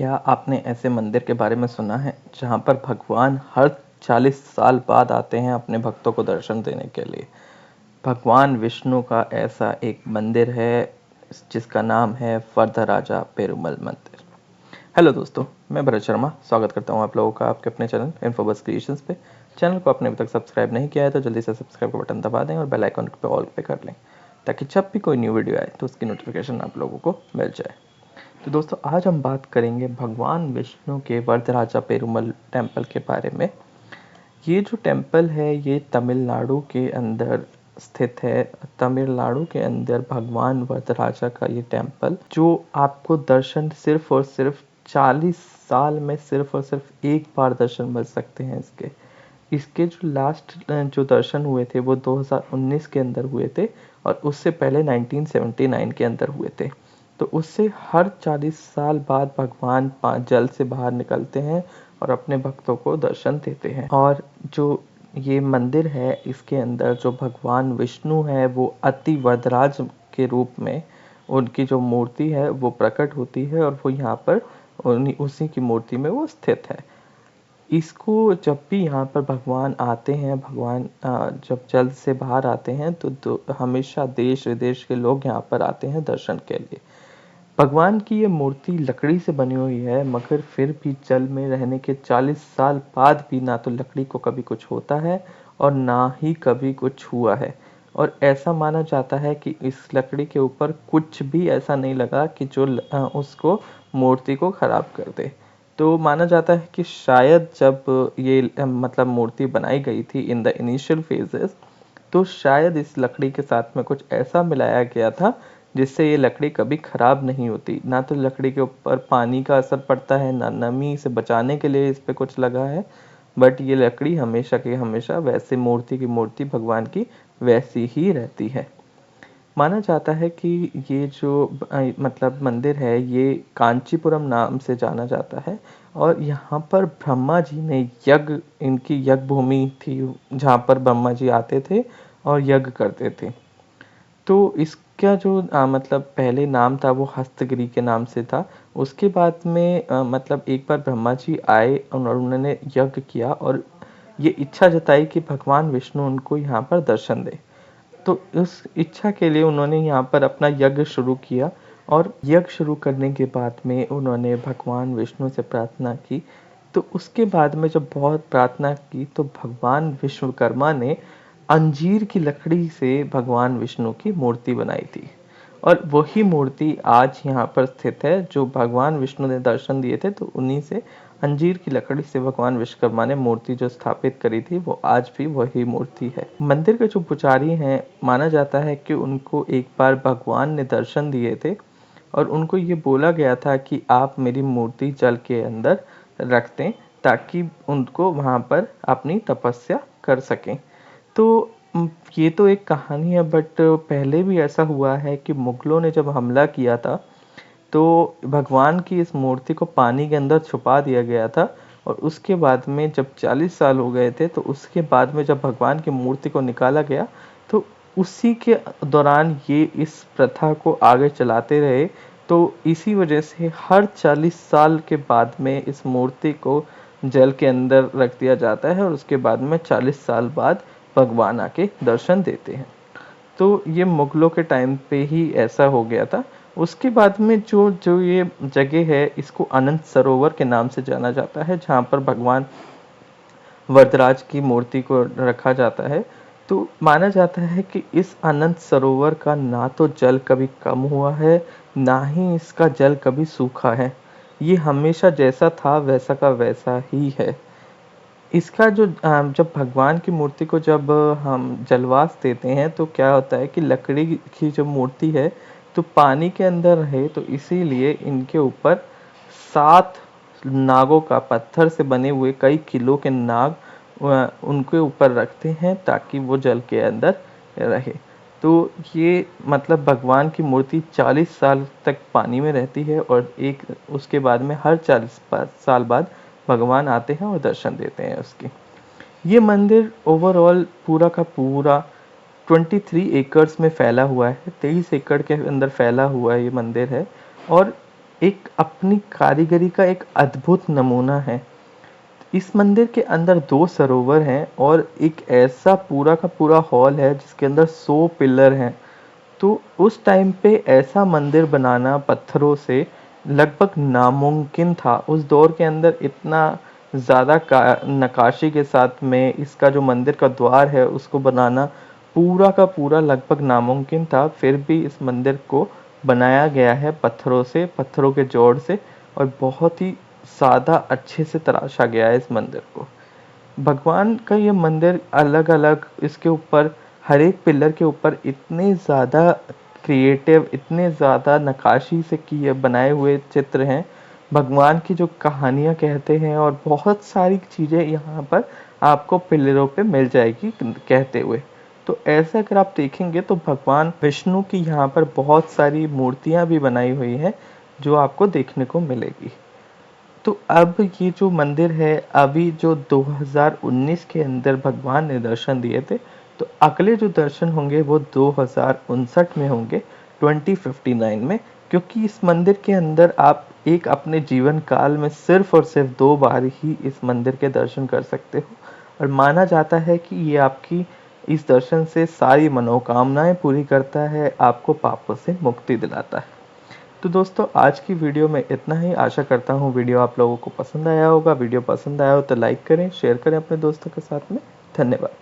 क्या आपने ऐसे मंदिर के बारे में सुना है जहाँ पर भगवान हर 40 साल बाद आते हैं अपने भक्तों को दर्शन देने के लिए? भगवान विष्णु का ऐसा एक मंदिर है जिसका नाम है वरदराजा पेरुमल मंदिर। हेलो दोस्तों, मैं भरत शर्मा स्वागत करता हूँ आप लोगों का आपके अपने चैनल इन्फोबस क्रिएशंस पे। चैनल को आपने अभी तक सब्सक्राइब नहीं किया है तो जल्दी से सब्सक्राइब का बटन दबा दें और बेल आइकन पे ऑल पे कर लें, ताकि जब भी कोई न्यू वीडियो आए तो उसकी नोटिफिकेशन आप लोगों को मिल जाए। तो दोस्तों, आज हम बात करेंगे भगवान विष्णु के वरदराजा पेरुमल टेम्पल के बारे में। ये जो टेम्पल है ये तमिलनाडु के अंदर स्थित है। तमिलनाडु के अंदर भगवान वरदराजा का ये टेम्पल, जो आपको दर्शन सिर्फ और सिर्फ 40 साल में सिर्फ और सिर्फ एक बार दर्शन मिल सकते हैं इसके। इसके जो लास्ट जो दर्शन हुए थे वो 2019 के अंदर हुए थे और उससे पहले 1979 के अंदर हुए थे। तो उससे हर 40 साल बाद भगवान जल से बाहर निकलते हैं और अपने भक्तों को दर्शन देते हैं। और जो ये मंदिर है इसके अंदर जो भगवान विष्णु है वो अति वरदराज के रूप में उनकी जो मूर्ति है वो प्रकट होती है और वो यहाँ पर उसी की मूर्ति में वो स्थित है। इसको जब भी यहाँ पर भगवान आते हैं, भगवान जब जल से बाहर आते हैं तो हमेशा देश विदेश के लोग यहाँ पर आते हैं दर्शन के लिए। भगवान की ये मूर्ति लकड़ी से बनी हुई है, मगर फिर भी जल में रहने के 40 साल बाद भी ना तो लकड़ी को कभी कुछ होता है और ना ही कभी कुछ हुआ है। और ऐसा माना जाता है कि इस लकड़ी के ऊपर कुछ भी ऐसा नहीं लगा कि जो उसको मूर्ति को खराब कर दे। तो माना जाता है कि शायद जब ये मतलब मूर्ति बनाई गई थी इन द इनिशियल फेजेस, तो शायद इस लकड़ी के साथ में कुछ ऐसा मिलाया गया था जिससे ये लकड़ी कभी खराब नहीं होती। ना तो लकड़ी के ऊपर पानी का असर पड़ता है, ना नमी से बचाने के लिए इस पे कुछ लगा है, बट ये लकड़ी हमेशा की हमेशा वैसे मूर्ति की मूर्ति भगवान की वैसी ही रहती है। माना जाता है कि ये जो मतलब मंदिर है ये कांचीपुरम नाम से जाना जाता है और यहाँ पर ब्रह्मा जी ने यज्ञ, इनकी यज्ञ भूमि थी जहाँ पर ब्रह्मा जी आते थे और यज्ञ करते थे। तो इसका जो मतलब पहले नाम था वो हस्तगिरी के नाम से था। उसके बाद में मतलब एक बार ब्रह्मा जी आए और उन्होंने यज्ञ किया और ये इच्छा जताई कि भगवान विष्णु उनको यहाँ पर दर्शन दे। तो उस इच्छा के लिए उन्होंने यहाँ पर अपना यज्ञ शुरू किया और यज्ञ शुरू करने के बाद में उन्होंने भगवान विष्णु से प्रार्थना की। तो उसके बाद में जब बहुत प्रार्थना की तो भगवान विश्वकर्मा ने अंजीर की लकड़ी से भगवान विष्णु की मूर्ति बनाई थी और वही मूर्ति आज यहाँ पर स्थित है। जो भगवान विष्णु ने दर्शन दिए थे तो उन्हीं से अंजीर की लकड़ी से भगवान विश्वकर्मा ने मूर्ति जो स्थापित करी थी वो आज भी वही मूर्ति है। मंदिर के जो पुजारी हैं, माना जाता है कि उनको एक बार भगवान ने दर्शन दिए थे और उनको ये बोला गया था कि आप मेरी मूर्ति जल के अंदर रख दें ताकि उनको वहाँ पर अपनी तपस्या कर सकें। तो ये तो एक कहानी है, बट पहले भी ऐसा हुआ है कि मुगलों ने जब हमला किया था तो भगवान की इस मूर्ति को पानी के अंदर छुपा दिया गया था और उसके बाद में जब 40 साल हो गए थे तो उसके बाद में जब भगवान की मूर्ति को निकाला गया तो उसी के दौरान ये इस प्रथा को आगे चलाते रहे। तो इसी वजह से हर 40 साल के बाद में इस मूर्ति को जल के अंदर रख दिया जाता है और उसके बाद में 40 साल बाद भगवान आके दर्शन देते हैं। तो ये मुगलों के टाइम पे ही ऐसा हो गया था। उसके बाद में जो जो ये जगह है इसको अनंत सरोवर के नाम से जाना जाता है, जहाँ पर भगवान वरदराज की मूर्ति को रखा जाता है। तो माना जाता है कि इस अनंत सरोवर का ना तो जल कभी कम हुआ है, ना ही इसका जल कभी सूखा है। ये हमेशा जैसा था वैसा का वैसा ही है। इसका जो जब भगवान की मूर्ति को जब हम जलवास देते हैं तो क्या होता है कि लकड़ी की जो मूर्ति है तो पानी के अंदर रहे, तो इसीलिए इनके ऊपर 7 नागों का, पत्थर से बने हुए कई किलो के नाग उनके ऊपर रखते हैं ताकि वो जल के अंदर रहे। तो ये मतलब भगवान की मूर्ति 40 साल तक पानी में रहती है और एक उसके बाद में हर 40 साल बाद भगवान आते हैं और दर्शन देते हैं उसकी। ये मंदिर ओवरऑल पूरा का पूरा 23 एकर्स में फैला हुआ है, 23 एकड़ के अंदर फैला हुआ ये मंदिर है। और एक अपनी कारीगरी का एक अद्भुत नमूना है। इस मंदिर के अंदर 2 सरोवर हैं और एक ऐसा पूरा का पूरा हॉल है जिसके अंदर 100 पिलर हैं। तो उस टाइम पे ऐसा मंदिर बनाना पत्थरों से लगभग नामुमकिन था। उस दौर के अंदर इतना ज़्यादा नक्काशी के साथ में इसका जो मंदिर का द्वार है उसको बनाना पूरा का पूरा लगभग नामुमकिन था। फिर भी इस मंदिर को बनाया गया है पत्थरों से, पत्थरों के जोड़ से, और बहुत ही ज़्यादा अच्छे से तराशा गया है इस मंदिर को। भगवान का ये मंदिर अलग-अलग, इसके ऊपर हर एक पिलर के ऊपर इतने ज़्यादा क्रिएटिव, इतने ज़्यादा नक्काशी से किए बनाए हुए चित्र हैं। भगवान की जो कहानियाँ कहते हैं और बहुत सारी चीज़ें यहाँ पर आपको पिलरों पे मिल जाएगी कहते हुए। तो ऐसे अगर आप देखेंगे तो भगवान विष्णु की यहाँ पर बहुत सारी मूर्तियाँ भी बनाई हुई हैं जो आपको देखने को मिलेगी। तो अब ये जो मंदिर है, अभी जो 2019 के अंदर भगवान ने दर्शन दिए थे, तो अगले जो दर्शन होंगे वो 2059 में होंगे, 2059 में, क्योंकि इस मंदिर के अंदर आप एक अपने जीवन काल में सिर्फ और सिर्फ 2 बार ही इस मंदिर के दर्शन कर सकते हो, और माना जाता है कि ये आपकी इस दर्शन से सारी मनोकामनाएं पूरी करता है, आपको पापों से मुक्ति दिलाता है। तो दोस्तों, आज की वीडियो में इतना ही। आशा करता हूँ वीडियो आप लोगों को पसंद आया होगा। वीडियो पसंद आया हो तो लाइक करें, शेयर करें अपने दोस्तों के साथ में। धन्यवाद।